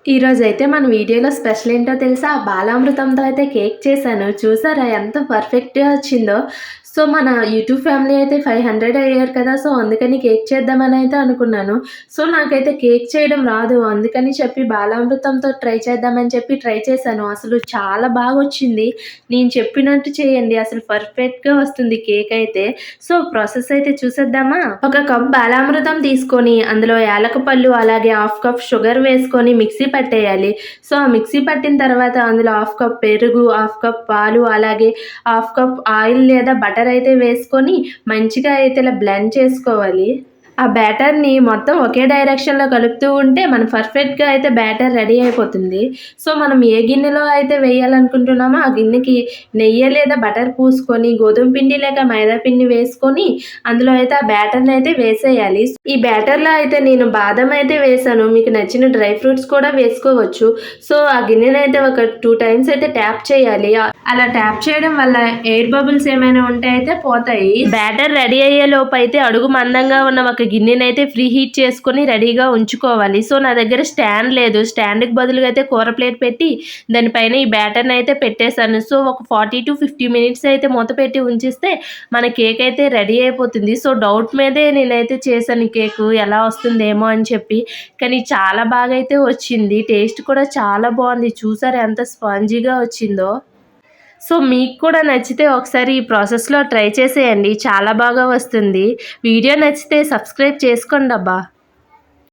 ఈరోజైతే మన వీడియోలో స్పెషల్ ఏంటో తెలుసా? బాలామృతంతో అయితే కేక్ చేశాను. చూసారా ఎంత పర్ఫెక్ట్‌గా వచ్చిందో? సో, మన యూట్యూబ్ ఫ్యామిలీ అయితే 500 అయ్యారు కదా! సో, అందుకని కేక్ చేద్దామని అయితే అనుకున్నాను. సో, నాకైతే కేక్ చేయడం రాదు. అందుకని చెప్పి బాలామృతంతో ట్రై చేద్దామని చెప్పి ట్రై చేశాను. అసలు చాలా బాగొచ్చింది. నేను చెప్పినట్టు చేయండి. అసలు పర్ఫెక్ట్‌గా వస్తుంది కేక్ అయితే. సో, ప్రాసెస్ అయితే చూసేద్దామా? ఒక కప్ బాలామృతం తీసుకొని అందులో యాలక పళ్ళు అలాగే హాఫ్ కప్ షుగర్ వేసుకొని మిక్సీ పట్టేయాలి. సో, ఆ మిక్సీ పట్టిన తర్వాత అందులో హాఫ్ కప్ పెరుగు, హాఫ్ కప్ పాలు అలాగే హాఫ్ కప్ ఆయిల్ లేదా బటర్ అయితే వేసుకొని మంచిగా అయితే ఇలా బ్లెండ్ చేసుకోవాలి. ఆ బ్యాటర్‌ని మొత్తం ఒకే డైరెక్షన్‌లో కలుపుతూ ఉంటే మన పర్ఫెక్ట్‌గా అయితే బ్యాటర్ రెడీ అయిపోతుంది. సో, మనం ఏ గిన్నెలో అయితే వేయాలనుకుంటున్నామో ఆ గిన్నెకి నెయ్యి లేదా బటర్ పూసుకొని గోధుమ పిండి లేక మైదా పిండి వేసుకొని అందులో అయితే ఆ బ్యాటర్‌ని అయితే వేసేయాలి. ఈ బ్యాటర్‌లో అయితే నేను బాదం అయితే వేశాను. మీకు నచ్చిన డ్రై ఫ్రూట్స్ కూడా వేసుకోవచ్చు. సో, ఆ గిన్నెనైతే ఒక 2 టైమ్స్ అయితే ట్యాప్ చేయాలి. అలా ట్యాప్ చేయడం వల్ల ఎయిర్ బబుల్స్ ఏమైనా ఉంటే అయితే పోతాయి. బ్యాటర్ రెడీ అయ్యే లోపు అయితే అడుగు మందంగా ఉన్న ఒక గిన్నెనైతే ఫ్రీ హీట్ చేసుకొని రెడీగా ఉంచుకోవాలి. సో, నా దగ్గర స్టాండ్ లేదు. స్టాండ్‌కి బదులుగా అయితే కూర ప్లేట్ పెట్టి దానిపైన ఈ బ్యాటర్‌ని అయితే పెట్టేశాను. సో, ఒక 40-50 మినిట్స్ అయితే మూత పెట్టి ఉంచిస్తే మన కేక్ అయితే రెడీ అయిపోతుంది. సో, డౌట్ మీదే నేనైతే చేశాను కేకు ఎలా వస్తుందేమో అని చెప్పి. కానీ చాలా బాగా అయితే వచ్చింది. టేస్ట్ కూడా చాలా బాగుంది. చూసారా ఎంత స్పాంజీగా వచ్చిందో? సో, మీకు కూడా నచ్చితే ఒకసారి ఈ ప్రాసెస్‌లో ట్రై చేసేయండి. చాలా బాగా వస్తుంది. వీడియో నచ్చితే సబ్స్క్రైబ్ చేసుకోండబ్బా!